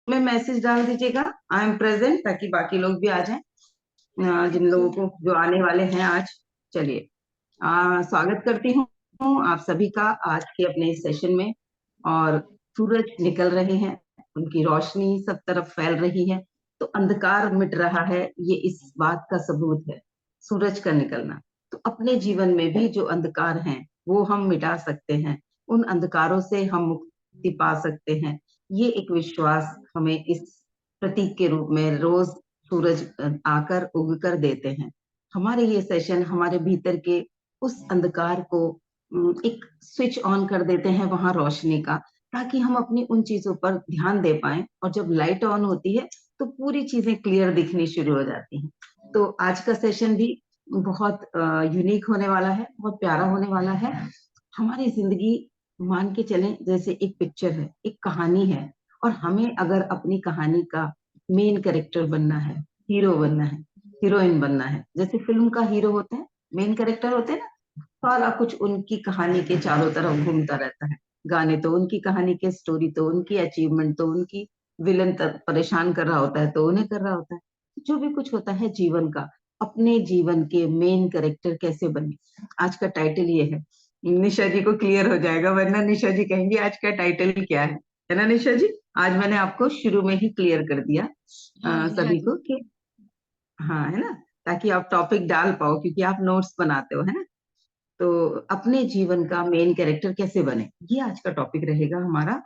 में मैसेज डाल दीजिएगा आई एम प्रेजेंट, ताकि बाकी लोग भी आ जाएं, जिन लोगों को जो आने वाले हैं आज। चलिए, स्वागत करती हूँ आप सभी का आज के अपने इस सेशन में। और सूरज निकल रहे हैं, उनकी रोशनी सब तरफ फैल रही है, तो अंधकार मिट रहा है, ये इस बात का सबूत है, सूरज का निकलना। तो अपने जीवन में भी जो अंधकार हैं वो हम मिटा सकते हैं, उन अंधकारों से हम मुक्ति पा सकते हैं। ये एक विश्वास हमें इस प्रतीक के रूप में रोज सूरज आकर उग कर देते हैं। हमारे ये सेशन हमारे भीतर के उस अंधकार को एक स्विच ऑन कर देते हैं, वहां रोशनी का, ताकि हम अपनी उन चीजों पर ध्यान दे पाएं। और जब लाइट ऑन होती है तो पूरी चीजें क्लियर दिखनी शुरू हो जाती हैं। तो आज का सेशन भी बहुत यूनिक होने वाला है, बहुत प्यारा होने वाला है। हमारी जिंदगी मान के चलें जैसे एक पिक्चर है, एक कहानी है, और हमें अगर अपनी कहानी का मेन कैरेक्टर बनना है, हीरो बनना है, हीरोइन बनना है, जैसे फिल्म का हीरो होता है, मेन कैरेक्टर होते हैं ना, सारा कुछ उनकी कहानी के चारों तरफ घूमता रहता है। गाने तो उनकी, कहानी के स्टोरी तो उनकी, अचीवमेंट तो उनकी, विलन परेशान कर रहा होता है तो उन्हें कर रहा होता है। जो भी कुछ होता है जीवन का, अपने जीवन के मेन कैरेक्टर कैसे बने, आज का टाइटल ये है। निशा जी को क्लियर हो जाएगा, वरना निशा जी कहेंगी आज का टाइटल क्या है ना निशा जी? आज मैंने आपको शुरू में ही क्लियर कर दिया हाँ जी, हाँ सभी जी। को कि हाँ, है ना, ताकि आप टॉपिक डाल पाओ, क्योंकि आप नोट्स बनाते हो, है ना। तो अपने जीवन का मेन कैरेक्टर कैसे बने, ये आज का टॉपिक रहेगा हमारा।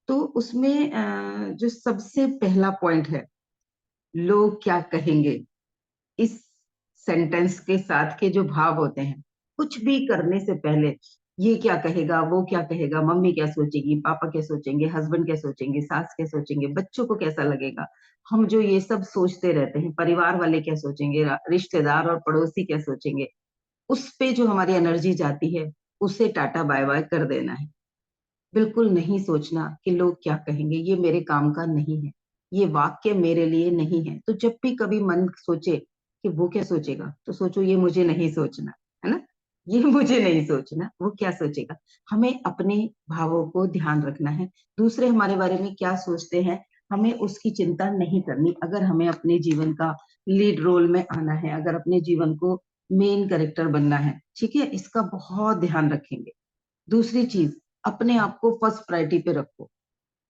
तो उसमें जो सबसे पहला पॉइंट है, लोग क्या कहेंगे, इस सेंटेंस के साथ के जो भाव होते हैं, कुछ भी करने से पहले, ये क्या कहेगा, वो क्या कहेगा, मम्मी क्या सोचेगी, पापा क्या सोचेंगे, हस्बैंड क्या सोचेंगे, सास क्या सोचेंगे, बच्चों को कैसा लगेगा, हम जो ये सब सोचते रहते हैं, परिवार वाले क्या सोचेंगे, रिश्तेदार और पड़ोसी क्या सोचेंगे, उस पे जो हमारी एनर्जी जाती है, उसे टाटा बाय बाय कर देना है। बिल्कुल नहीं सोचना कि लोग क्या कहेंगे, ये मेरे काम का नहीं है, ये वाक्य मेरे लिए नहीं है। तो जब भी कभी मन सोचे कि वो क्या सोचेगा, तो सोचो ये मुझे नहीं सोचना, है ना, ये मुझे नहीं सोचना, वो क्या सोचेगा। हमें अपने भावों को ध्यान रखना है, दूसरे हमारे बारे में क्या सोचते हैं, हमें उसकी चिंता नहीं करनी। अगर हमें अपने जीवन का लीड रोल में आना है, अगर अपने जीवन को मेन कैरेक्टर बनना है, ठीक है, इसका बहुत ध्यान रखेंगे। दूसरी चीज, अपने आप को फर्स्ट प्रायोरिटी पे रखो।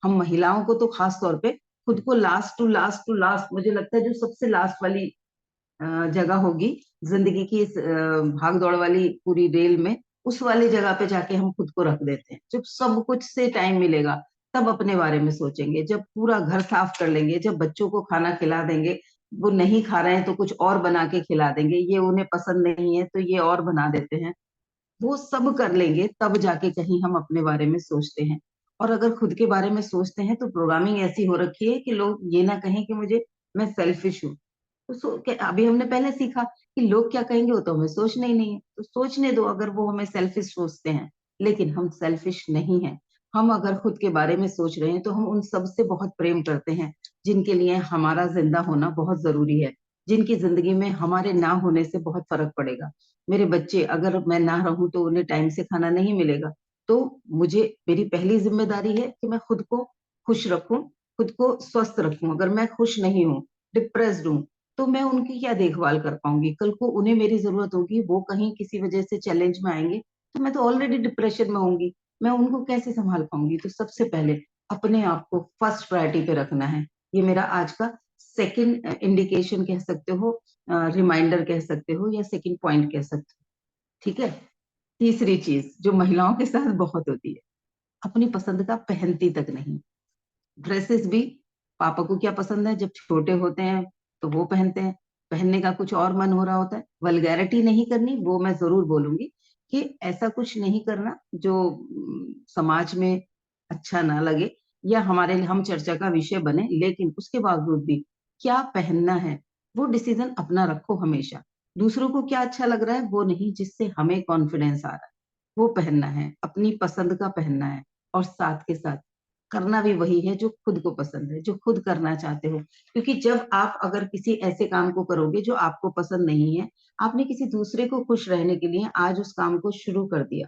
हम महिलाओं को तो खास तौर पे खुद को last to last to last, मुझे लगता है जो सबसे लास्ट वाली जगह होगी जिंदगी की, इस भाग दौड़ वाली पूरी रेल में, उस वाली जगह पे जाके हम खुद को रख देते हैं। जब सब कुछ से टाइम मिलेगा तब अपने बारे में सोचेंगे, जब पूरा घर साफ कर लेंगे, जब बच्चों को खाना खिला देंगे, वो नहीं खा रहे हैं तो कुछ और बना के खिला देंगे, ये उन्हें पसंद नहीं है तो ये और बना देते हैं, वो सब कर लेंगे तब जाके कहीं हम अपने बारे में सोचते हैं। और अगर खुद के बारे में सोचते हैं तो प्रोग्रामिंग ऐसी हो रखी है कि लोग ये ना कहें कि मुझे, मैं सेल्फिश हूँ। तो अभी हमने पहले सीखा कि लोग क्या कहेंगे, वो तो हमें सोचना ही नहीं है, तो सोचने दो अगर वो हमें सेल्फिश सोचते हैं। लेकिन हम सेल्फिश नहीं हैं। हम अगर खुद के बारे में सोच रहे हैं तो हम उन सब से बहुत प्रेम करते हैं, जिनके लिए हमारा जिंदा होना बहुत जरूरी है, जिनकी जिंदगी में हमारे ना होने से बहुत फर्क पड़ेगा। मेरे बच्चे, अगर मैं ना रहूं तो उन्हें टाइम से खाना नहीं मिलेगा, तो मुझे, मेरी पहली जिम्मेदारी है कि मैं खुद को खुश रखूं, खुद को स्वस्थ रखूं। अगर मैं खुश नहीं हूं, डिप्रेस्ड हूं, तो मैं उनकी क्या देखभाल कर पाऊंगी? कल को उन्हें मेरी जरूरत होगी, वो कहीं किसी वजह से चैलेंज में आएंगे, तो मैं तो ऑलरेडी डिप्रेशन में होंगी, मैं उनको कैसे संभाल पाऊंगी? तो सबसे पहले अपने आप को फर्स्ट प्रायोरिटी पे रखना है। ये मेरा आज का सेकंड इंडिकेशन कह सकते हो, रिमाइंडर कह सकते हो, या सेकंड पॉइंट कह सकते हो, ठीक है। तीसरी चीज जो महिलाओं के साथ बहुत होती है, अपनी पसंद का पहनती तक नहीं। ड्रेसेस भी, पापा को क्या पसंद है, जब छोटे होते हैं तो वो पहनते हैं, पहनने का कुछ और मन हो रहा होता है। वल्गैरिटी नहीं करनी, वो मैं जरूर बोलूंगी कि ऐसा कुछ नहीं करना जो समाज में अच्छा ना लगे, या हमारे लिए हम चर्चा का विषय बने। लेकिन उसके बावजूद भी क्या पहनना है, वो डिसीजन अपना रखो हमेशा। दूसरों को क्या अच्छा लग रहा है वो नहीं, जिससे हमें कॉन्फिडेंस आ रहा है वो पहनना है, अपनी पसंद का पहनना है। और साथ के साथ करना भी वही है जो खुद को पसंद है, जो खुद करना चाहते हो। क्योंकि जब आप अगर किसी ऐसे काम को करोगे जो आपको पसंद नहीं है, आपने किसी दूसरे को खुश रहने के लिए आज उस काम को शुरू कर दिया,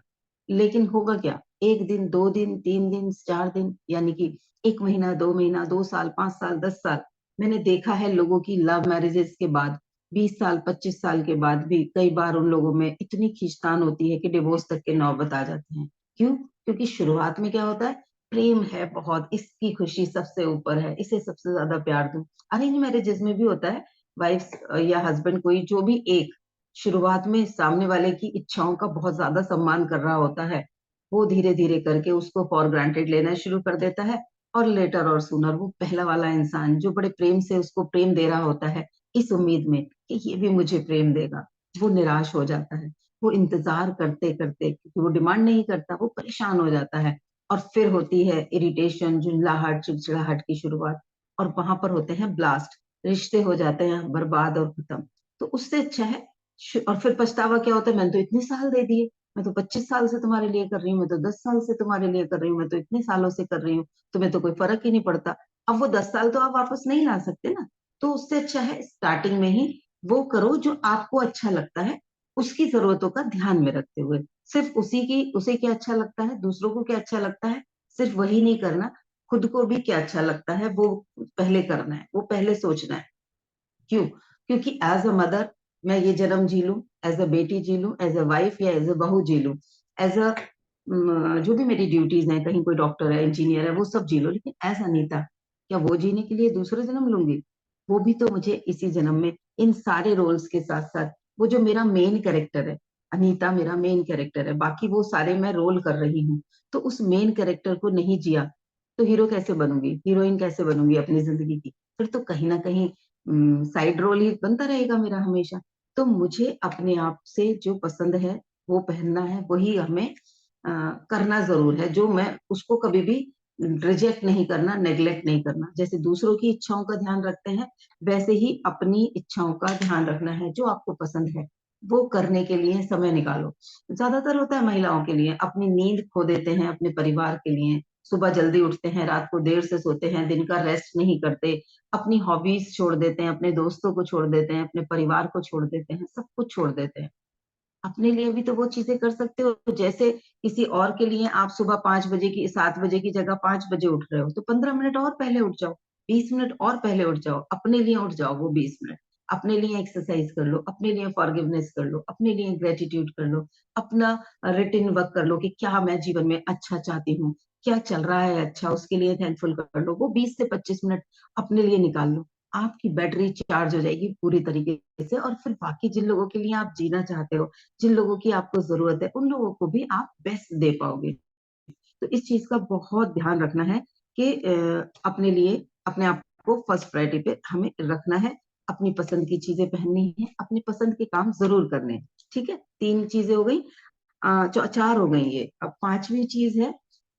लेकिन होगा क्या? एक दिन, 2 दिन, 3 दिन, 4 दिन, यानी कि 1 महीना, 2 महीना, 2 साल, 5 साल, 10 साल। मैंने देखा है लोगों की लव मैरिजेस के बाद 20 साल, 25 साल के बाद भी कई बार उन लोगों में इतनी खींचतान होती है कि डिवोर्स तक के नौबत आ जाते हैं। क्यों? क्योंकि शुरुआत में क्या होता है, प्रेम है बहुत, इसकी खुशी सबसे ऊपर है, इसे सबसे ज्यादा प्यार दूं। अरेंज मैरिजेस में भी होता है, वाइफ या हस्बैंड कोई जो भी एक शुरुआत में सामने वाले की इच्छाओं का बहुत ज्यादा सम्मान कर रहा होता है, वो धीरे धीरे करके उसको फॉर ग्रांटेड लेना शुरू कर देता है। और लेटर और सुनर वो पहला वाला इंसान जो बड़े प्रेम से उसको प्रेम दे रहा होता है, इस उम्मीद में कि ये भी मुझे प्रेम देगा, वो निराश हो जाता है। वो इंतजार करते करते, क्योंकि वो डिमांड नहीं करता, वो परेशान हो जाता है। और फिर होती है इरिटेशन, झुंझलाहट, चिड़चिड़ाहट की शुरुआत। और वहां पर होते हैं ब्लास्ट, रिश्ते हो जाते हैं बर्बाद और खत्म। तो उससे अच्छा है और फिर पछतावा क्या होता है, मैंने तो इतने साल दे दिए, मैं तो 25 साल से तुम्हारे लिए कर रही हूँ, मैं तो 10 साल से तुम्हारे लिए कर रही हूँ, मैं तो इतने सालों से कर रही हूँ, तुम्हें तो कोई फर्क ही नहीं पड़ता। अब वो 10 साल तो आप वापस नहीं ला सकते ना। तो उससे अच्छा है स्टार्टिंग में ही वो करो जो आपको अच्छा लगता है, उसकी जरूरतों का ध्यान में रखते हुए। सिर्फ उसे क्या अच्छा लगता है, दूसरों को क्या अच्छा लगता है, सिर्फ वही नहीं करना, खुद को भी क्या अच्छा लगता है वो पहले करना है, वो पहले सोचना है। क्यों? क्योंकि एज अ मदर मैं ये जन्म जी लूं, एज अ बेटी जी लूं, एज अ वाइफ या एज अ बहू जी लूं, एज अ जो भी मेरी ड्यूटीज हैं, कहीं कोई डॉक्टर है, इंजीनियर है, वो सब जी लो, लेकिन एज अनीता क्या वो जीने के लिए दूसरे जन्म लूंगी? वो भी तो मुझे इसी जन्म में इन सारे रोल्स के साथ साथ, वो जो मेरा मेन कैरेक्टर है, अनीता मेरा मेन कैरेक्टर है, बाकी वो सारे मैं रोल कर रही हूँ। तो उस मेन कैरेक्टर को नहीं जिया तो हीरो कैसे बनूंगी, हीरोइन कैसे बनूंगी अपनी जिंदगी की? फिर तो कहीं ना कहीं साइड रोल ही बनता रहेगा मेरा हमेशा। तो मुझे अपने आप से जो पसंद है वो पहनना है, वही हमें करना जरूर है, जो मैं उसको कभी भी रिजेक्ट नहीं करना, नेग्लेक्ट नहीं करना। जैसे दूसरों की इच्छाओं का ध्यान रखते हैं, वैसे ही अपनी इच्छाओं का ध्यान रखना है। जो आपको पसंद है वो करने के लिए समय निकालो। ज्यादातर होता है महिलाओं के लिए, अपनी नींद खो देते हैं अपने परिवार के लिए, सुबह जल्दी उठते हैं, रात को देर से सोते हैं, दिन का रेस्ट नहीं करते, अपनी हॉबीज छोड़ देते हैं, अपने दोस्तों को छोड़ देते हैं, अपने परिवार को छोड़ देते हैं, सब कुछ छोड़ देते हैं। अपने लिए भी तो वो चीजें कर सकते हो। जैसे किसी और के लिए आप सुबह 5 बजे की, 7 बजे की जगह 5 बजे उठ रहे हो, तो 15 मिनट और पहले उठ जाओ, 20 मिनट और पहले उठ जाओ, अपने लिए उठ जाओ वो 20 मिनट। अपने लिए एक्सरसाइज कर लो, अपने लिए फॉरगिवनेस कर लो, अपने लिए ग्रेटिट्यूड कर लो, अपना रिटिन वर्क कर लो कि क्या मैं जीवन में अच्छा चाहती हूँ, क्या चल रहा है अच्छा, उसके लिए थैंकफुल कर लो। वो 20 से 25 मिनट अपने लिए निकाल लो, आपकी बैटरी चार्ज हो जाएगी पूरी तरीके से। और फिर बाकी जिन लोगों के लिए आप जीना चाहते हो, जिन लोगों की आपको जरूरत है, उन लोगों को भी आप बेस्ट दे पाओगे। तो इस चीज का बहुत ध्यान रखना है कि अपने लिए, अपने आप को फर्स्ट प्रायोरिटी पे हमें रखना है। अपनी पसंद की चीजें पहननी है, अपनी पसंद के काम जरूर करने हैं। ठीक है, 3 चीजें हो गई, 4 हो गई ये। अब 5वीं चीज है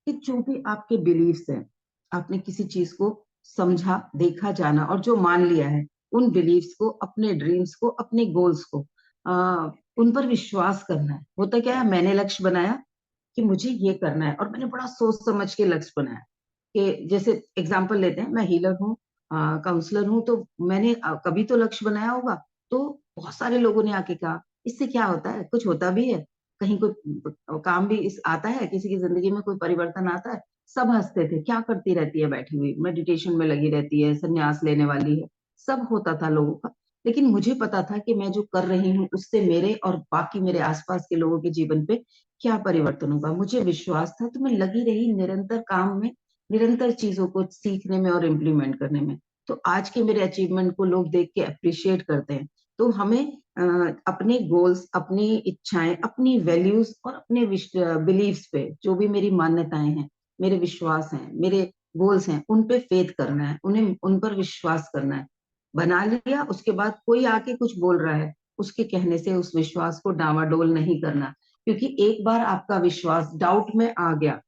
कि जो भी आपके बिलीव्स हैं, आपने किसी चीज को समझा, देखा, जाना और जो मान लिया है, उन बिलीव्स को, अपने ड्रीम्स को, अपने गोल्स को, आ, उन पर विश्वास करना है। होता क्या है, मैंने लक्ष्य बनाया कि मुझे ये करना है और मैंने बड़ा सोच समझ के लक्ष्य बनाया। कि जैसे एग्जाम्पल लेते हैं, मैं हीलर हूँ, काउंसलर हूँ, तो मैंने कभी तो लक्ष्य बनाया होगा। तो बहुत सारे लोगों ने आके कहा, इससे क्या होता है, कुछ होता भी है, कहीं कोई काम भी इस आता है, किसी की जिंदगी में कोई परिवर्तन आता है? सब हंसते थे, क्या करती रहती है बैठी हुई, मेडिटेशन में लगी रहती है, संन्यास लेने वाली है। सब होता था लोगों का। लेकिन मुझे पता था कि मैं जो कर रही हूँ उससे मेरे और बाकी मेरे आसपास के लोगों के जीवन पे क्या परिवर्तन होगा। मुझे विश्वास था, तो मैं लगी रही निरंतर काम में, निरंतर चीजों को सीखने में और इम्प्लीमेंट करने में। तो आज के मेरे अचीवमेंट को लोग देख के अप्रिशिएट करते हैं। तो हमें अपने गोल्स, अपनी इच्छाएं, अपनी वैल्यूज और अपने बिलीव्स पे, जो भी मेरी मान्यताएं हैं, मेरे विश्वास हैं, मेरे गोल्स हैं, उन पे फेथ करना है, उन्हें उन पर विश्वास करना है। बना लिया, उसके बाद कोई आके कुछ बोल रहा है, उसके कहने से उस विश्वास को डावाडोल नहीं करना। क्योंकि एक बार आपका विश्वास डाउट में आ गया,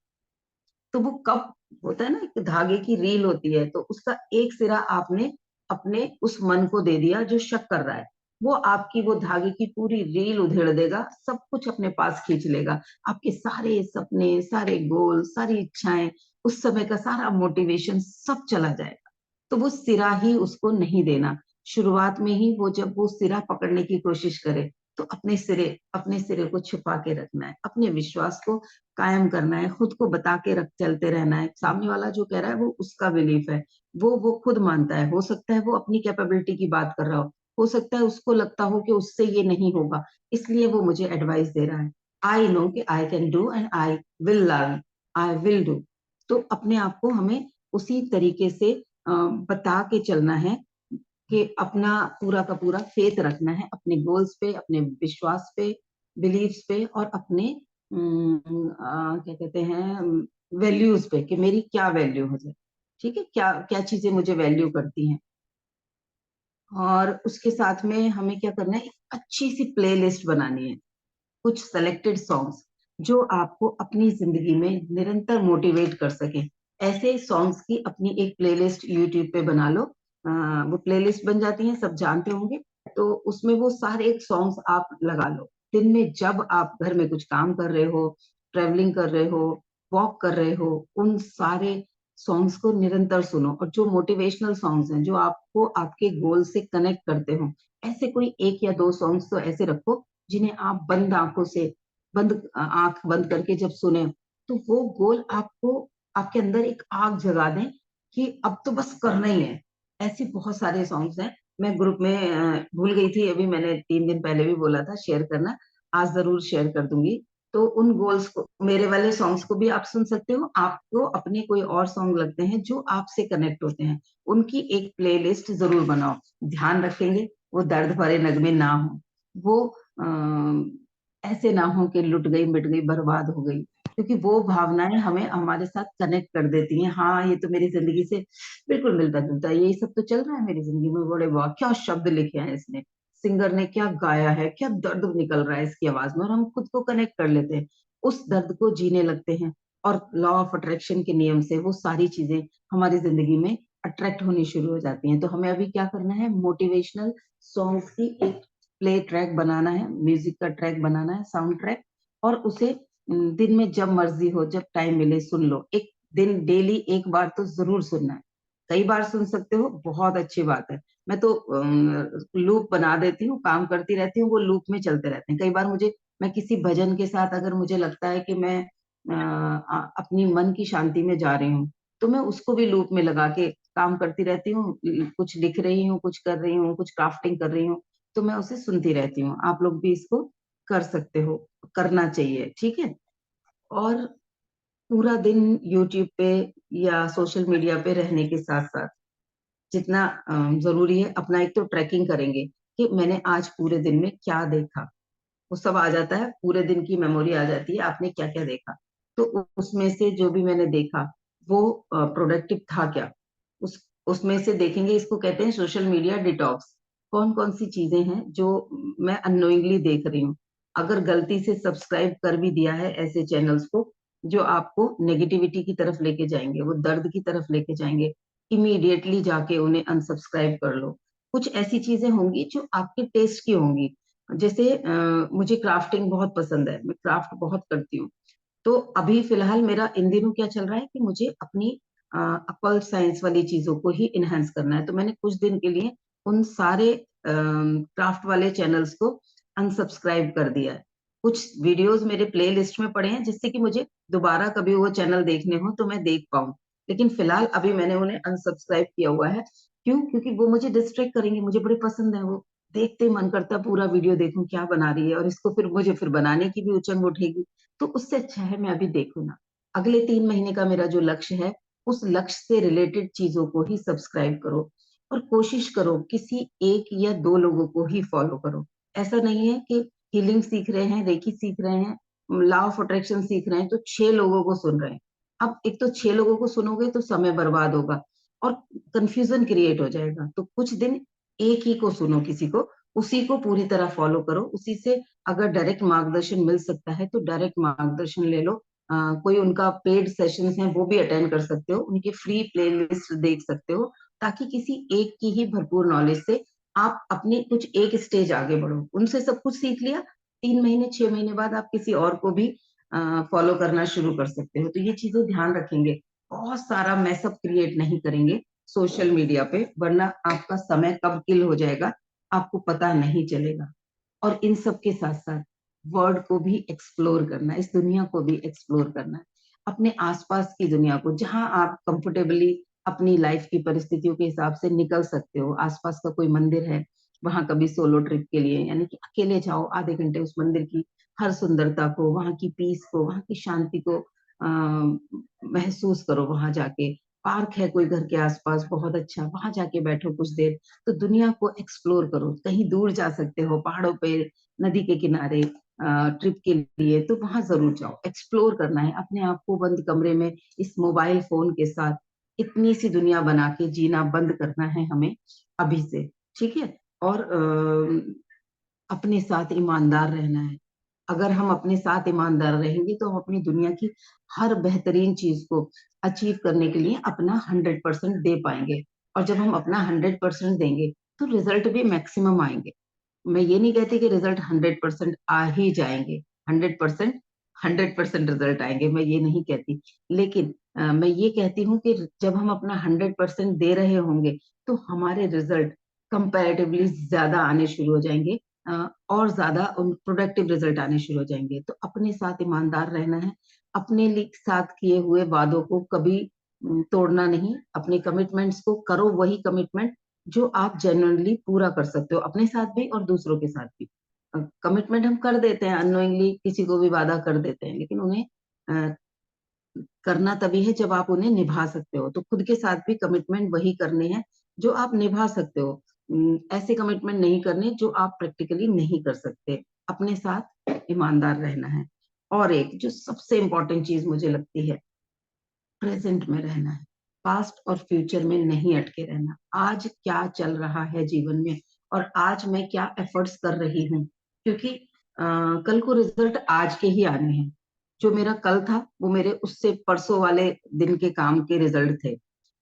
तो वो कब होता है ना, एक धागे की रील होती है, तो उसका एक सिरा आपने अपने उस मन को दे दिया जो शक कर रहा है, वो आपकी वो धागे की पूरी रील उधेड़ देगा, सब कुछ अपने पास खींच लेगा। आपके सारे सपने, सारे गोल, सारी इच्छाएं, उस समय का सारा मोटिवेशन सब चला जाएगा। तो वो सिरा ही उसको नहीं देना। शुरुआत में ही वो जब वो सिरा पकड़ने की कोशिश करे, तो अपने सिरे को छुपा के रखना है, अपने विश्वास को कायम करना है, खुद को बता के रख चलते रहना है। सामने वाला जो कह रहा है वो उसका बिलीफ है, वो खुद मानता है। हो सकता है वो अपनी कैपेबिलिटी की बात कर रहा हो सकता है उसको लगता हो कि उससे ये नहीं होगा, इसलिए वो मुझे एडवाइस दे रहा है। आई नो कि I can do and I will learn, I will do. तो अपने आप को हमें उसी तरीके से बता के चलना है कि अपना पूरा का पूरा फेथ रखना है अपने गोल्स पे, अपने विश्वास पे, बिलीव्स पे, और अपने क्या कहते हैं वैल्यूज पे, कि मेरी क्या वैल्यू है। ठीक है, क्या क्या चीजें मुझे वैल्यू करती हैं। और उसके साथ में हमें क्या करना है, एक अच्छी सी प्लेलिस्ट बनानी है, कुछ सेलेक्टेड सॉन्ग्स जो आपको अपनी जिंदगी में निरंतर मोटिवेट कर सके। ऐसे सॉन्ग्स की अपनी एक प्लेलिस्ट यूट्यूब पे बना लो। वो प्लेलिस्ट बन जाती है, सब जानते होंगे। तो उसमें वो सारे एक सॉन्ग्स आप लगा लो। दिन में जब आप घर में कुछ काम कर रहे हो, ट्रेवलिंग कर रहे हो, वॉक कर रहे हो, उन सारे सॉन्ग्स को निरंतर सुनो। और जो मोटिवेशनल सॉन्ग्स हैं, जो आपको आपके गोल से कनेक्ट करते हो, ऐसे कोई एक या दो सॉन्ग्स तो ऐसे रखो जिन्हें आप बंद आंखों से, आंख बंद करके जब सुने, तो वो गोल आपको, आपके अंदर एक आग जगा दें कि अब तो बस करना ही है। ऐसे बहुत सारे सॉन्ग्स हैं। मैं ग्रुप में भूल गई थी, अभी मैंने 3 दिन पहले भी बोला था शेयर करना, आज जरूर शेयर कर दूंगी। तो उन गोल्स को, मेरे वाले सॉन्ग्स को भी आप सुन सकते हो। आपको अपने कोई और सॉन्ग लगते हैं जो आपसे कनेक्ट होते हैं, उनकी एक प्लेलिस्ट जरूर बनाओ। ध्यान रखेंगे वो दर्द भरे नगमे ना हो, वो ऐसे ना हो कि लुट गई, मिट गई, बर्बाद हो गई। क्योंकि वो भावनाएं हमें हमारे साथ कनेक्ट कर देती हैं। हाँ, ये तो मेरी जिंदगी से बिल्कुल मिलता जुलता है, यही सब तो चल रहा है मेरी जिंदगी में। बड़े वाह, क्या शब्द लिखे हैं इसने, सिंगर ने क्या गाया है, क्या दर्द निकल रहा है इसकी आवाज में, और हम खुद को कनेक्ट कर लेते हैं, उस दर्द को जीने लगते हैं। और लॉ ऑफ अट्रैक्शन के नियम से वो सारी चीजें हमारी जिंदगी में अट्रैक्ट होनी शुरू हो जाती हैं। तो हमें अभी क्या करना है, मोटिवेशनल सॉन्ग्स की एक प्ले ट्रैक बनाना है, म्यूजिक का ट्रैक बनाना है, साउंड ट्रैक। और उसे दिन में जब मर्जी हो, जब टाइम मिले सुन लो। एक दिन डेली एक बार तो जरूर सुनना है। कई बार सुन सकते हो, बहुत अच्छी बात है। मैं तो लूप बना देती हूँ, काम करती रहती हूँ, वो लूप में चलते रहते हैं। कई बार मुझे, मैं किसी भजन के साथ अगर मुझे लगता है कि मैं अपनी मन की शांति में जा रही हूँ, तो मैं उसको भी लूप में लगा के काम करती रहती हूँ। कुछ लिख रही हूँ, कुछ कर रही हूँ, कुछ क्राफ्टिंग कर रही हूँ, तो मैं उसे सुनती रहती हूँ। आप लोग भी इसको कर सकते हो, करना चाहिए। ठीक है। और पूरा दिन यूट्यूब पे या सोशल मीडिया पे रहने के साथ साथ जितना जरूरी है, अपना एक तो ट्रैकिंग करेंगे कि मैंने आज पूरे दिन में क्या देखा। वो सब आ जाता है, पूरे दिन की मेमोरी आ जाती है, आपने क्या क्या देखा। तो उसमें से जो भी मैंने देखा वो प्रोडक्टिव था क्या, उसमें से देखेंगे। इसको कहते हैं सोशल मीडिया डिटॉक्स। कौन कौन सी चीजें हैं जो मैं अननोइंगली देख रही हूँ। अगर गलती से सब्सक्राइब कर भी दिया है ऐसे चैनल्स को जो आपको नेगेटिविटी की तरफ लेके जाएंगे, वो दर्द की तरफ लेके जाएंगे, इमीडिएटली जाके उन्हें अनसब्सक्राइब कर लो। कुछ ऐसी चीजें होंगी जो आपके टेस्ट की होंगी। जैसे मुझे क्राफ्टिंग बहुत पसंद है, मैं क्राफ्ट बहुत करती हूँ। तो अभी फिलहाल मेरा इन दिनों क्या चल रहा है कि मुझे अपनी अकल साइंस वाली चीजों को ही इनहेंस करना है। तो मैंने कुछ दिन के लिए उन सारे क्राफ्ट वाले चैनल्स को अनसब्सक्राइब कर दिया है। कुछ वीडियोस मेरे प्ले लिस्ट में पड़े हैं जिससे कि मुझे दोबारा कभी वो चैनल देखने हो तो मैं देख पाऊं। लेकिन फिलहाल अभी मैंने उन्हें अनसब्सक्राइब किया हुआ है। क्यों? क्योंकि वो मुझे डिस्ट्रैक्ट करेंगे, मुझे बड़े पसंद है वो। देखते ही मन करता है पूरा वीडियो देखूं क्या बना रही है, और इसको फिर मुझे फिर बनाने की भी उचंग उठेगी। तो उससे अच्छा है मैं अभी देखूं ना। अगले 3 महीने का मेरा जो लक्ष्य है, उस लक्ष्य से रिलेटेड चीजों को ही सब्सक्राइब करो। और कोशिश करो किसी एक या दो लोगों को ही फॉलो करो। ऐसा नहीं है कि हीलिंग सीख रहे हैं, रेकी सीख रहे हैं, लॉ ऑफ अट्रैक्शन सीख रहे हैं तो 6 लोगों को सुन रहे हैं। अब एक तो 6 लोगों को सुनोगे तो समय बर्बाद होगा और कंफ्यूजन क्रिएट हो जाएगा। तो कुछ दिन एक ही को सुनो, किसी को, उसी को पूरी तरह फॉलो करो। उसी से अगर डायरेक्ट मार्गदर्शन मिल सकता है तो डायरेक्ट मार्गदर्शन ले लो। कोई उनका पेड सेशंस हैं वो भी अटेंड कर सकते हो, उनकी फ्री प्लेलिस्ट देख सकते हो, ताकि किसी एक की ही भरपूर नॉलेज से आप अपने कुछ एक स्टेज आगे बढ़ो। उनसे सब कुछ सीख लिया, 3 महीने 6 महीने बाद आप किसी और को भी फॉलो करना शुरू कर सकते हो। तो ये चीजें ध्यान रखेंगे, बहुत सारा मैसअप क्रिएट नहीं करेंगे सोशल मीडिया पे, वरना आपका समय कब किल हो जाएगा आपको पता नहीं चलेगा। और इन सब के साथ साथ वर्ल्ड को भी एक्सप्लोर करना है, इस दुनिया को भी एक्सप्लोर करना है, अपने आसपास की दुनिया को, जहां आप कंफर्टेबली अपनी लाइफ की परिस्थितियों के हिसाब से निकल सकते हो। आसपास का कोई मंदिर है, वहां कभी सोलो ट्रिप के लिए, यानी कि अकेले जाओ, आधे घंटे उस मंदिर की हर सुंदरता को, वहां की पीस को, वहां की शांति को महसूस करो। वहां जाके पार्क है कोई घर के आसपास बहुत अच्छा, वहां जाके बैठो कुछ देर। तो दुनिया को एक्सप्लोर करो। कहीं दूर जा सकते हो, पहाड़ों पे, नदी के किनारे ट्रिप के लिए, तो वहां जरूर जाओ। एक्सप्लोर करना है अपने आप को, बंद कमरे में इस मोबाइल फोन के साथ इतनी सी दुनिया बना के जीना बंद करना है हमें अभी से। ठीक है। और अपने साथ ईमानदार रहना है। अगर हम अपने साथ ईमानदार रहेंगे तो हम अपनी दुनिया की हर बेहतरीन चीज को अचीव करने के लिए अपना 100% दे पाएंगे। और जब हम अपना 100% देंगे तो रिजल्ट भी मैक्सिमम आएंगे। मैं ये नहीं कहती कि रिजल्ट 100% आ ही जाएंगे, 100%, 100% रिजल्ट आएंगे, मैं ये नहीं कहती। लेकिन मैं ये कहती हूँ कि जब हम अपना 100% दे रहे होंगे तो हमारे रिजल्ट कंपैरेटिवली ज्यादा आने शुरू हो जाएंगे, और ज्यादा प्रोडक्टिव रिजल्ट आने शुरू हो जाएंगे। तो अपने साथ ईमानदार रहना है। अपने लिए साथ किए हुए वादों को कभी तोड़ना नहीं। अपने कमिटमेंट्स को करो, वही कमिटमेंट जो आप जेन्युइनली पूरा कर सकते हो, अपने साथ भी और दूसरों के साथ भी। कमिटमेंट हम कर देते हैं अननोइंगली, किसी को भी वादा कर देते हैं, लेकिन उन्हें अ, करना तभी है जब आप उन्हें निभा सकते हो। तो खुद के साथ भी कमिटमेंट वही करने हैं जो आप निभा सकते हो। ऐसे कमिटमेंट नहीं करने जो आप प्रैक्टिकली नहीं कर सकते। अपने साथ ईमानदार रहना है। और एक जो सबसे इंपॉर्टेंट चीज मुझे लगती है, प्रेजेंट में रहना है। पास्ट और फ्यूचर में नहीं अटके रहना। आज क्या चल रहा है जीवन में, और आज मैं क्या एफर्ट्स कर रही हूँ, क्योंकि कल को रिजल्ट आज के ही आने हैं। जो मेरा कल था वो मेरे उससे परसों वाले दिन के काम के रिजल्ट थे।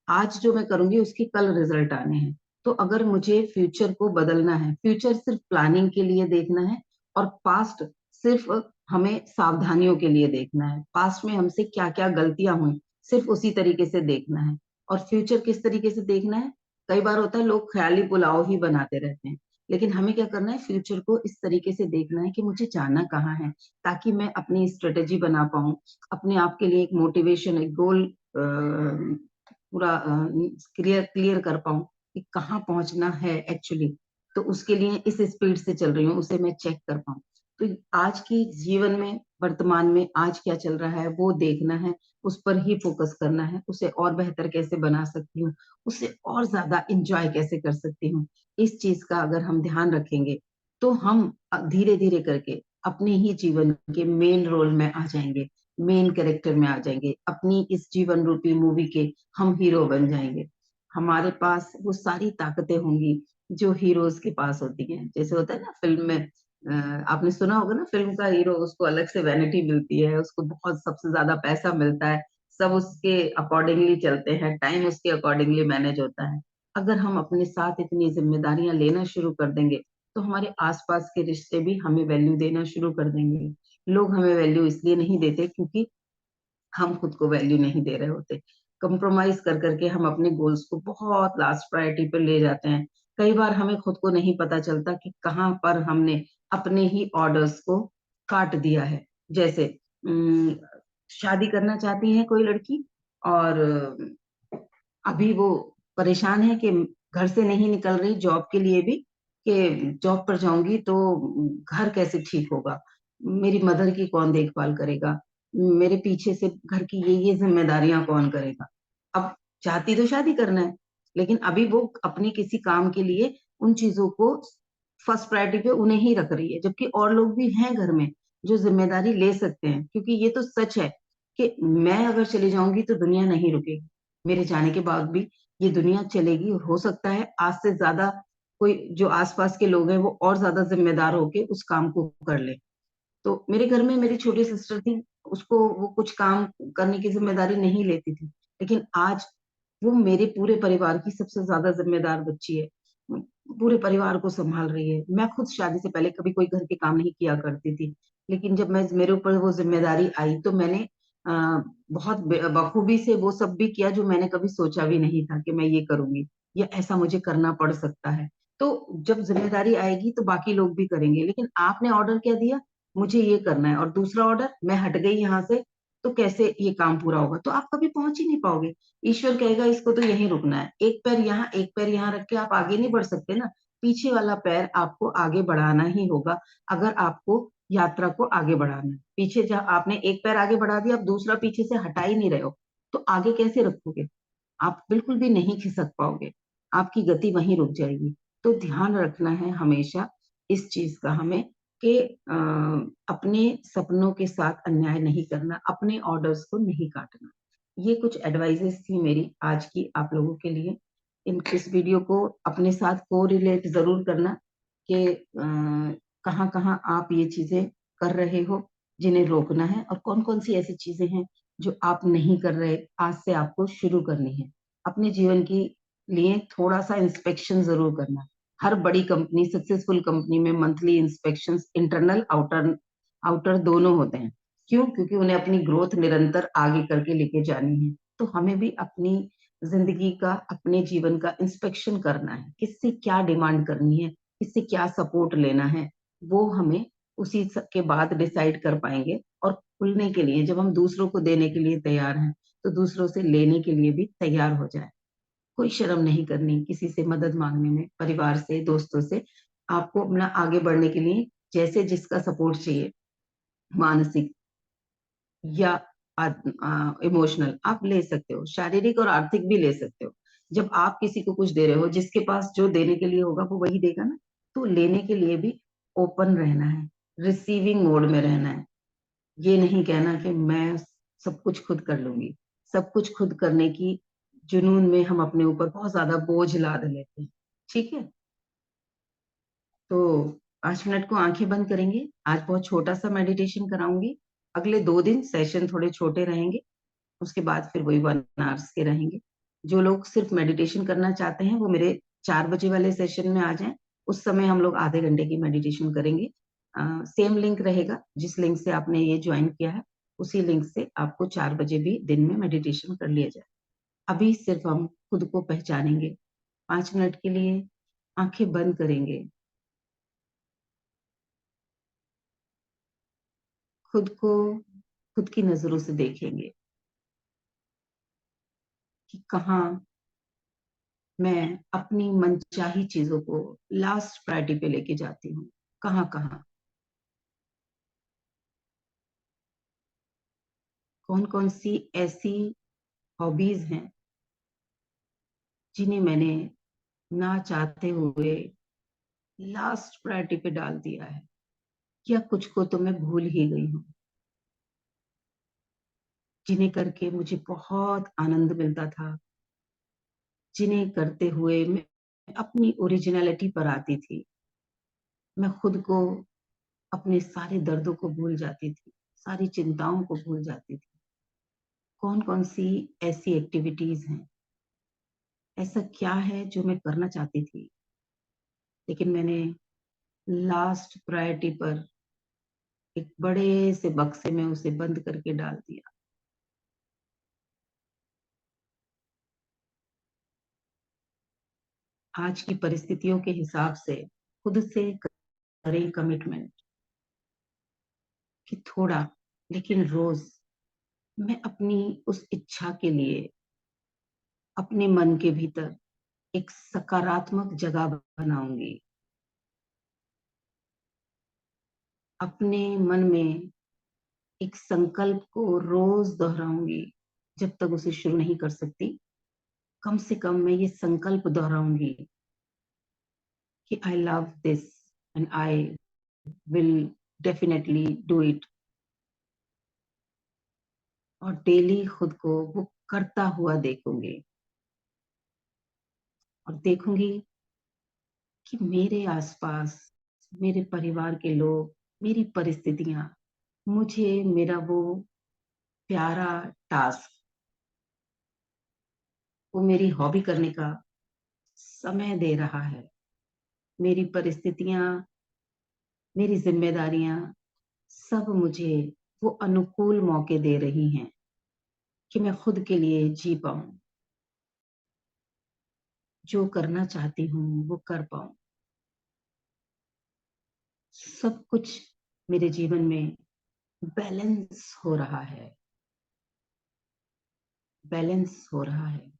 आज जो मैं करूंगी उसकी कल रिजल्ट आने हैं। तो अगर मुझे फ्यूचर को बदलना है, फ्यूचर सिर्फ प्लानिंग के लिए देखना है, और पास्ट सिर्फ हमें सावधानियों के लिए देखना है। पास्ट में हमसे क्या क्या गलतियां हुई सिर्फ उसी तरीके से देखना है। और फ्यूचर किस तरीके से देखना है, कई बार होता है लोग ख्याली पुलाव ही बनाते रहते हैं, लेकिन हमें क्या करना है, फ्यूचर को इस तरीके से देखना है कि मुझे जाना कहाँ है, ताकि मैं अपनी स्ट्रेटेजी बना पाऊं, अपने आप के लिए एक मोटिवेशन, एक गोल पूरा क्लियर क्लियर कर पाऊं कि कहाँ पहुंचना है एक्चुअली। तो उसके लिए इस स्पीड से चल रही हूँ, उसे मैं चेक कर पाऊं। तो आज की जीवन में, वर्तमान में आज क्या चल रहा है वो देखना है, उस पर ही फोकस करना है। उसे और बेहतर कैसे बना सकती हूँ, उसे और ज्यादा इंजॉय कैसे कर सकती हूँ, इस चीज का अगर हम ध्यान रखेंगे तो हम धीरे धीरे करके अपने ही जीवन के मेन रोल में आ जाएंगे, मेन कैरेक्टर में आ जाएंगे। अपनी इस जीवन रूपी मूवी के हम हीरो बन जाएंगे। हमारे पास वो सारी ताकतें होंगी जो हीरोज के पास होती हैं। जैसे होता है ना फिल्म में, आपने सुना होगा ना, फिल्म का हीरो, उसको अलग से वैनिटी मिलती है, उसको बहुत सबसे ज्यादा पैसा मिलता है, सब उसके अकॉर्डिंगली चलते हैं, टाइम उसके अकॉर्डिंगली मैनेज होता है। अगर हम अपने साथ इतनी जिम्मेदारियां लेना शुरू कर देंगे तो हमारे आसपास के रिश्ते भी हमें वैल्यू देना शुरू कर देंगे। लोग हमें वैल्यू इसलिए नहीं देते क्योंकि हम खुद को वैल्यू नहीं दे रहे होते। कंप्रोमाइज कर करके हम अपने गोल्स को बहुत लास्ट प्रायोरिटी पर ले जाते हैं। कई बार हमें खुद को नहीं पता चलता कि कहाँ पर हमने अपने ही ऑर्डर्स को काट दिया है। जैसे अम, शादी करना चाहती है कोई लड़की, और अभी वो परेशान है कि घर से नहीं निकल रही जॉब के लिए भी, कि जॉब पर जाऊंगी तो घर कैसे ठीक होगा, मेरी मदर की कौन देखभाल करेगा, मेरे पीछे से घर की ये जिम्मेदारियां कौन करेगा। अब चाहती तो शादी करना है, लेकिन अभी वो अपने किसी काम के लिए उन चीजों को फर्स्ट प्रायोरिटी पे उन्हें ही रख रही है, जबकि और लोग भी हैं घर में जो जिम्मेदारी ले सकते हैं। क्योंकि ये तो सच है कि मैं अगर चली जाऊंगी तो दुनिया नहीं रुकेगी, मेरे जाने के बाद भी ये दुनिया चलेगी। हो सकता है आज से ज्यादा कोई जो आसपास के लोग हैं वो और ज्यादा जिम्मेदार होके उस काम को कर ले। तो मेरे घर में मेरी छोटी सिस्टर थी, उसको वो कुछ काम करने की जिम्मेदारी नहीं लेती थी, लेकिन आज वो मेरे पूरे परिवार की सबसे ज्यादा जिम्मेदार बच्ची है, पूरे परिवार को संभाल रही है। मैं खुद शादी से पहले कभी कोई घर के काम नहीं किया करती थी, लेकिन जब मैं मेरे ऊपर वो जिम्मेदारी आई तो मैंने बहुत बखूबी से वो सब भी किया जो मैंने कभी सोचा भी नहीं था कि मैं ये करूंगी या ऐसा मुझे करना पड़ सकता है। तो जब जिम्मेदारी आएगी तो बाकी लोग भी करेंगे, लेकिन आपने ऑर्डर क्या दिया, मुझे ये करना है, और दूसरा ऑर्डर मैं हट गई यहाँ से, तो कैसे ये काम पूरा होगा? तो आप कभी पहुंच ही नहीं पाओगे। ईश्वर कहेगा इसको तो यहीं रुकना है, एक पैर यहाँ एक पैर यहाँ रख के आप आगे नहीं बढ़ सकते ना। पीछे वाला पैर आपको आगे बढ़ाना ही होगा, अगर आपको यात्रा को आगे बढ़ाना है। पीछे जब आपने एक पैर आगे बढ़ा दिया, आप दूसरा पीछे से हटा ही नहीं रहे हो, तो आगे कैसे रखोगे? आप बिल्कुल भी नहीं खिसक पाओगे, आपकी गति वहीं रुक जाएगी। तो ध्यान रखना है हमेशा इस चीज का हमें कि अपने सपनों के साथ अन्याय नहीं करना, अपने ऑर्डर्स को नहीं काटना। ये कुछ एडवाइजेस थी मेरी आज की आप लोगों के लिए। इस वीडियो को अपने साथ को रिलेट जरूर करना कि कहाँ कहाँ आप ये चीजें कर रहे हो जिन्हें रोकना है, और कौन कौन सी ऐसी चीजें हैं जो आप नहीं कर रहे, आज से आपको शुरू करनी है। अपने जीवन की लिए थोड़ा सा इंस्पेक्शन जरूर करना। हर बड़ी कंपनी, सक्सेसफुल कंपनी में monthly inspection, internal outer outer दोनों होते हैं। क्यों? क्योंकि उन्हें अपनी ग्रोथ निरंतर आगे करके लेके जानी है। तो हमें भी अपनी जिंदगी का, अपने जीवन का इंस्पेक्शन करना है, किससे क्या डिमांड करनी है, किससे क्या सपोर्ट लेना है, वो हमें उसी के बाद डिसाइड कर पाएंगे। और खुलने के लिए, जब हम दूसरों को देने के लिए तैयार हैं, तो दूसरों से लेने के लिए भी तैयार हो जाए। कोई शर्म नहीं करनी किसी से मदद मांगने में, परिवार से, दोस्तों से। आपको अपना आगे बढ़ने के लिए जैसे जिसका सपोर्ट चाहिए, मानसिक या इमोशनल, आप ले सकते हो, शारीरिक और आर्थिक भी ले सकते हो। जब आप किसी को कुछ दे रहे हो, जिसके पास जो देने के लिए होगा वो वही देगा ना। तो लेने के लिए भी ओपन रहना है, रिसीविंग मोड में रहना है। ये नहीं कहना कि मैं सब कुछ खुद कर लूंगी। सब कुछ खुद करने की जुनून में हम अपने ऊपर बहुत ज्यादा बोझ लाद लेते हैं। ठीक है, तो 5 मिनट को आंखें बंद करेंगे। आज बहुत छोटा सा मेडिटेशन कराऊंगी। अगले 2 दिन सेशन थोड़े छोटे रहेंगे, उसके बाद फिर वही 1 आवर्स के रहेंगे। जो लोग सिर्फ मेडिटेशन करना चाहते हैं वो मेरे 4 बजे वाले सेशन में आ जाएं। उस समय हम लोग आधे घंटे की मेडिटेशन करेंगे। सेम लिंक रहेगा, जिस लिंक से आपने ये ज्वाइन किया है, उसी लिंक से आपको 4 बजे भी दिन में मेडिटेशन कर लिया जाए। अभी सिर्फ हम खुद को पहचानेंगे। 5 मिनट के लिए आंखें बंद करेंगे, खुद को खुद की नजरों से देखेंगे कि कहाँ मैं अपनी मनचाही चीजों को लास्ट प्रायोरिटी पे लेके जाती हूँ। कहाँ कहाँ, कौन कौन सी ऐसी हॉबीज हैं जिन्हें मैंने ना चाहते हुए लास्ट प्रायोरिटी पे डाल दिया है, या कुछ को तो मैं भूल ही गई हूँ, जिन्हें करके मुझे बहुत आनंद मिलता था, जिन्हें करते हुए मैं अपनी ओरिजिनलिटी पर आती थी। मैं खुद को, अपने सारे दर्दों को भूल जाती थी, सारी चिंताओं को भूल जाती थी। कौन कौन सी ऐसी एक्टिविटीज हैं, ऐसा क्या है जो मैं करना चाहती थी, लेकिन मैंने लास्ट प्रायोरिटी पर एक बड़े से बक्से में उसे बंद करके डाल दिया। आज की परिस्थितियों के हिसाब से खुद से करें कमिटमेंट कि थोड़ा, लेकिन रोज मैं अपनी उस इच्छा के लिए अपने मन के भीतर एक सकारात्मक जगह बनाऊंगी। अपने मन में एक संकल्प को रोज दोहराऊंगी। जब तक उसे शुरू नहीं कर सकती, कम से कम मैं ये संकल्प दोहराऊंगी कि I love this and I will definitely do it. और डेली खुद को वो करता हुआ देखूंगी, और देखूंगी कि मेरे आसपास, मेरे परिवार के लोग, मेरी परिस्थितियां मुझे मेरा वो प्यारा टास्क, वो मेरी हॉबी करने का समय दे रहा है। मेरी परिस्थितियां, मेरी जिम्मेदारियां सब मुझे वो अनुकूल मौके दे रही हैं कि मैं खुद के लिए जी पाऊं, जो करना चाहती हूँ वो कर पाऊं। सब कुछ मेरे जीवन में बैलेंस हो रहा है, बैलेंस हो रहा है,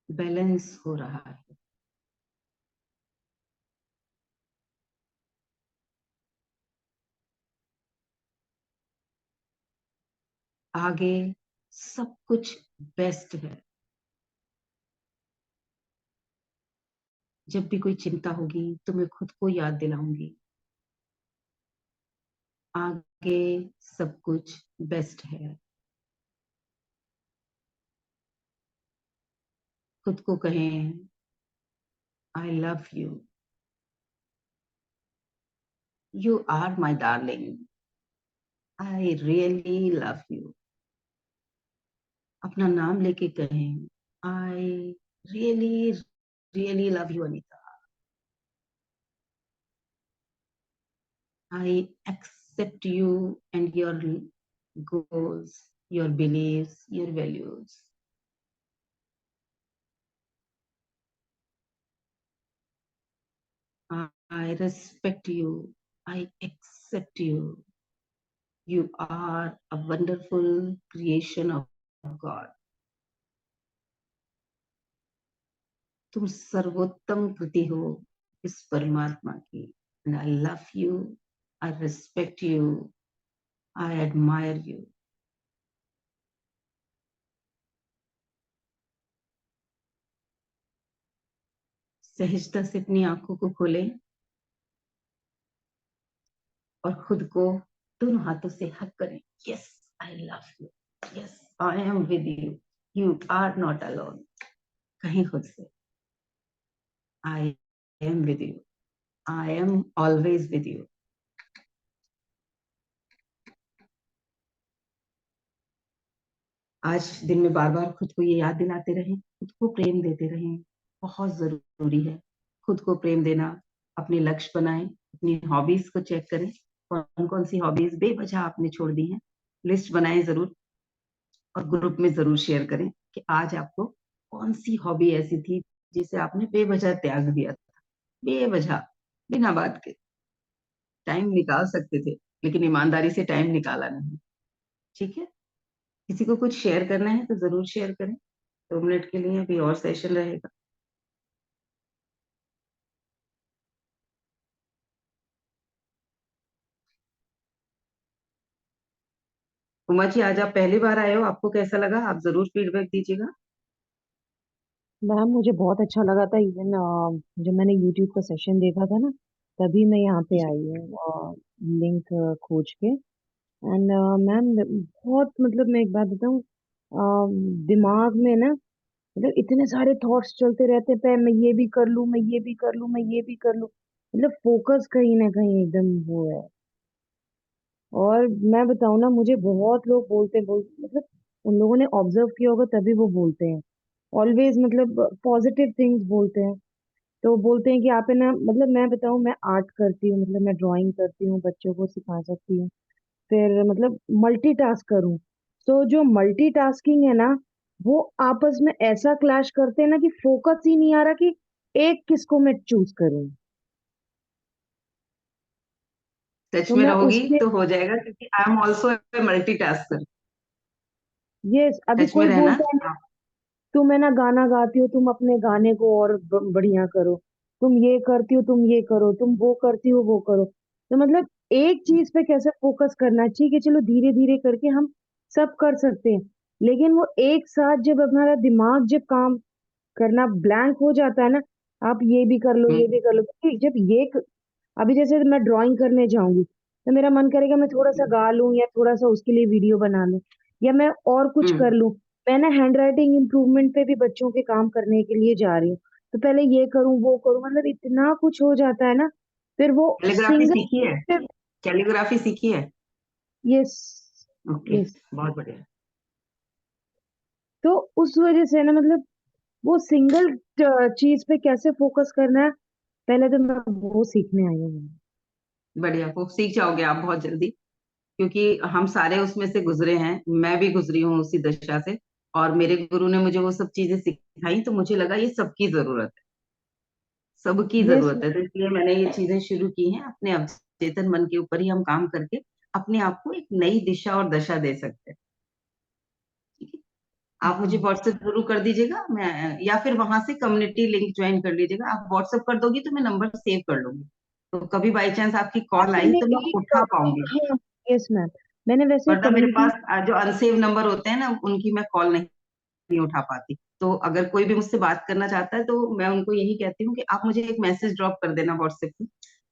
बैलेंस हो रहा है। आगे सब कुछ बेस्ट है। जब भी कोई चिंता होगी तो मैं खुद को याद दिलाऊंगी, आगे सब कुछ बेस्ट है। खुद को कहें, I love you, you are my darling, I really love you. अपना नाम लेके कहें, I really really love you Anita, I accept you and your goals, your beliefs, your values. I respect you. I accept you. You are a wonderful creation of God. तुम सर्वोत्तम कृति हो इस परमात्मा की। And I love you. I respect you. I admire you. सहजता से अपनी आंखों को खोलें और खुद को दोनों हाथों से हक करें। Yes, I love you. Yes, I am with you. You are not alone. कहीं खुद से, I am with you. I am always with you. आज दिन में बार बार खुद को ये याद दिलाते रहें, खुद को प्रेम देते रहें, बहुत जरूरी है। खुद को प्रेम देना। अपने लक्ष्य बनाएं, अपनी हॉबीज को चेक करें, कौन कौन सी हॉबीज बेवजह आपने छोड़ दी हैं, लिस्ट बनाएं जरूर और ग्रुप में जरूर शेयर करें कि आज आपको कौन सी हॉबी ऐसी थी जिसे आपने बेवजह त्याग दिया था। बेवजह, बिना बात के टाइम निकाल सकते थे, लेकिन ईमानदारी से टाइम निकाला नहीं। ठीक है, किसी को कुछ शेयर करना है तो जरूर शेयर करें। 2 मिनट के लिए अभी और सेशन रहेगा। उमा जी, आज आप पहली बार आए हो, आपको कैसा लगा? आप जरूर फीडबैक दीजिएगा। मैम मुझे बहुत अच्छा लगा था। इवन जब मैंने यूट्यूब का सेशन देखा था ना, तभी मैं यहाँ पे जी। आई हूँ लिंक खोज के। एंड मैम बहुत मतलब मैं एक बात बताऊँ, दिमाग में ना मतलब इतने सारे थॉट्स चलते रहते पे, मैं ये भी कर लूँ, मैं ये भी कर लूँ, मैं ये भी कर लूँ। मतलब फोकस कहीं ना कहीं एकदम वो है। और मैं बताऊँ ना, मुझे बहुत लोग बोल मतलब उन लोगों ने ऑब्जर्व किया होगा तभी वो बोलते हैं। ऑलवेज मतलब पॉजिटिव थिंग्स बोलते हैं। तो बोलते हैं कि आप है ना, मतलब मैं बताऊं, मैं आर्ट करती हूँ, मतलब मैं ड्राइंग करती हूँ, बच्चों को सिखा सकती हूँ। फिर मतलब मल्टीटास्क करूँ। तो जो मल्टीटास्किंग है ना, वो आपस में ऐसा क्लैश करते हैं ना कि फोकस ही नहीं आ रहा कि एक किसको मैं चूज करूँ। टच तो में मैं रहोगी उसके, तो हो जाएगा, क्योंकि आई एम ऑल्सो मल्टीटास्कर। ये अभी टच में कोई रहना। बोलता है ना, हाँ। तुम है ना गाना गाती हो, तुम अपने गाने को और बढ़िया करो, तुम ये करती हो, तुम ये करो, तुम वो करती हो, वो करो। तो मतलब एक चीज पे कैसे फोकस करना है, ठीक है चलो धीरे धीरे करके हम सब कर सकते हैं। लेकिन वो एक साथ जब हमारा दिमाग जब काम करना ब्लैंक हो जाता है ना, आप ये भी कर लो, ये भी हम्म। कर लो, क्योंकि जब अभी जैसे मैं ड्राइंग करने जाऊंगी तो मेरा मन करेगा मैं थोड़ा सा गा लूं या थोड़ा सा उसके लिए वीडियो बना लूं, या मैं और कुछ कर हम्म। लूं। मैं ना हैंड राइटिंग इम्प्रूवमेंट पे भी बच्चों के काम करने के लिए जा रही हूँ। तो पहले ये करूं वो करूं, मतलब इतना कुछ हो जाता है ना। फिर वो कैलीग्राफी सिंगल सीखी है? पे, कैलीग्राफी सीखी है? Yes, okay. यस। बहुत बढ़िया। तो उस वजह से ना मतलब वो सिंगल चीज पे कैसे फोकस करना है, पहले तो मैं वो सीखने आई हूँ। बढ़िया, वो सीख जाओगे आप बहुत जल्दी, क्योंकि हम सारे उसमें से गुजरे हैं। मैं भी गुजरी हूँ उसी दशा से, और मेरे गुरु ने मुझे वो सब चीजें सिखाई, तो मुझे लगा ये सबकी जरूरत है। सबकी यस जरूरत है। तो इसलिए मैंने ये चीजें शुरू की हैं, अपने अवचेतन मन के ऊपर ही हम काम करके अपने आप को एक नई दिशा और दशा दे सकते हैं। ठीक है, आप मुझे मैम। व्हाट्सएप जरूर कर दीजिएगा, मैं या फिर वहां से कम्युनिटी लिंक ज्वाइन कर लीजिएगा। आप व्हाट्सएप कर दोगी तो मैं नंबर सेव कर लूंगी, तो कभी बाई चांस आपकी कॉल आई मैंने तो मैं एक उठा पाऊंगी। हाँ, यस मैम, मैंने वैसे वरना मेरे कम्युनिटी। पास जो अनसेव नंबर होते हैं ना, उनकी मैं कॉल नहीं उठा पाती। तो अगर कोई भी मुझसे बात करना चाहता है तो मैं उनको यही कहती हूँ कि आप मुझे एक मैसेज ड्रॉप कर देना व्हाट्सएप पे,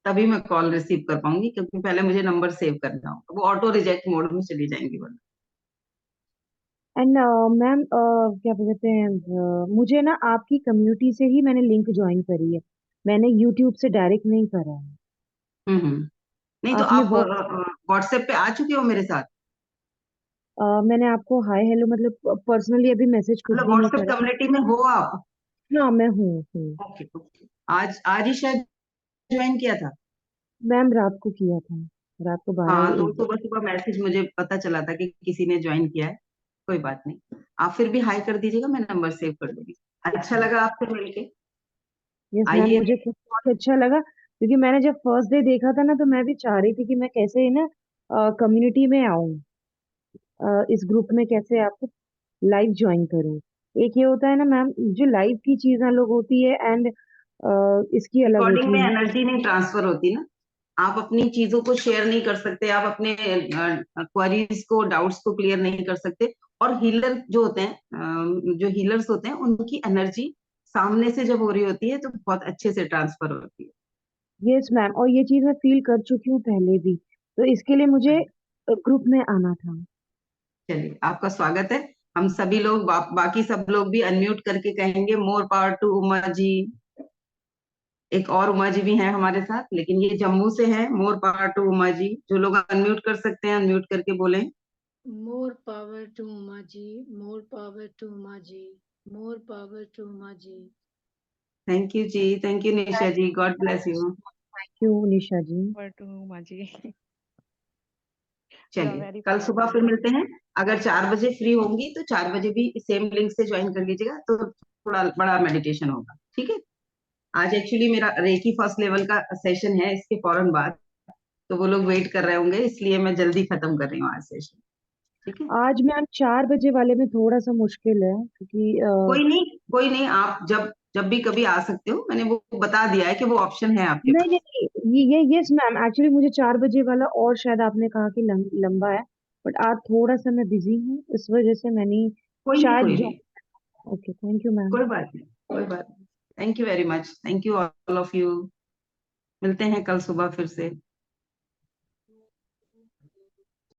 तभी मैं कॉल रिसीव कर पाऊंगी, क्योंकि पहले मुझे नंबर सेव करना होगा, वो ऑटो रिजेक्ट मोड में चली जाएंगी वरना। एंड मैम क्या बोलते हैं, मुझे ना आपकी कम्युनिटी से ही मैंने लिंक ज्वाइन करी है, मैंने यूट्यूब से डायरेक्ट नहीं करा है। नहीं तो आपने आप व्हाट्सएप पे आ चुके हो मेरे साथ? मैंने आपको हाय हेलो मतलब पर्सनली अभी मैसेज कुछ मतलब भी नहीं व्हाट्सएप करा। कम्युनिटी में हो आप? हाँ मैं हूँ। Okay okay. आज आज ही शायद ज्वाइन किया था। मैम रात को किया था, रात को बारह हाँ, या तो एक सुबह बजे। सुबह मैसेज मुझे पता चला था कि किसी ने ज्वाइन किया है। कोई बात नहीं, आप फिर भी हाई कर दीजिएगा, मैं नंबर सेव कर लूंगी। अच्छा लगा आपसे मिलके। यस मैम, आइए। मुझे खुद बहुत अच्छा लगा, क्योंकि मैंने जब फर्स्ट डे देखा था ना तो मैं भी चाह रही थी कि मैं कैसे ना कम्युनिटी में आऊँ, इस ग्रुप में कैसे आपको लाइव ज्वाइन करूँ। एक ये होता है ना मैम, जो लाइव की चीज़ लोग होती है एंड इसकी अलग रिकॉर्डिंग में होती है। एनर्जी नहीं ट्रांसफर होती ना, आप अपनी चीजों को शेयर नहीं कर सकते, आप अपने क्वेरीज को, डाउट्स को क्लियर नहीं कर सकते। और हीलर जो होते हैं, जो हीलर्स होते हैं, उनकी एनर्जी सामने से जब हो रही होती है तो बहुत अच्छे से ट्रांसफर होती है। यस मैम, और ये चीज़ मैं फील कर चुकी हूँ पहले भी, तो इसके लिए मुझे ग्रुप में आना था। चलिए, आपका स्वागत है। हम सभी लोग बाकी सब लोग भी अनम्यूट करके कहेंगे more power to Uma ji. एक और उमा जी भी हैं हमारे साथ, लेकिन ये जम्मू से है। More power to Uma ji, जो लोग अनम्यूट कर सकते हैं अनम्यूट करके बोलें। More power to Umaji, more power to Umaji, more power to Umaji. Thank you ji, thank you Nisha ji, God bless you. क्यों निशा जी। Power to Umaji. You are चलिए, very कल सुबह powerful, फिर Umaji. मिलते हैं। अगर 4 बजे फ्री होंगी तो 4 बजे भी सेम लिंक से ज्वाइन कर लीजिएगा, तो थोड़ा बड़ा मेडिटेशन होगा। ठीक है, आज एक्चुअली मेरा रेकी फर्स्ट लेवल का सेशन है, इसके फौरन बाद। तो वो लोग वेट कर रहे होंगे, इसलिए मैं जल्दी खत्म कर रही हूँ आज सेशन। ठीक है, आज मैम 4 बजे वाले में थोड़ा सा मुश्किल है, क्योंकि कोई नहीं, कोई नहीं, आप जब जब भी कभी आ सकते हो, मैंने वो बता दिया है कि वो ऑप्शन है आपके नहीं नहीं पास। नहीं, ये यस मैम, एक्चुअली मुझे 4 बजे वाला, और शायद आपने कहा कि लंबा है, बट आज थोड़ा सा मैं बिजी हूँ, इस वजह से मैंने कोई नहीं, शायद कोई जो। नहीं, ओके, थैंक यू मैम। कोई बात नहीं, कोई बात नहीं। Thank you very much, thank you all of you. मिलते हैं कल सुबह फिर से।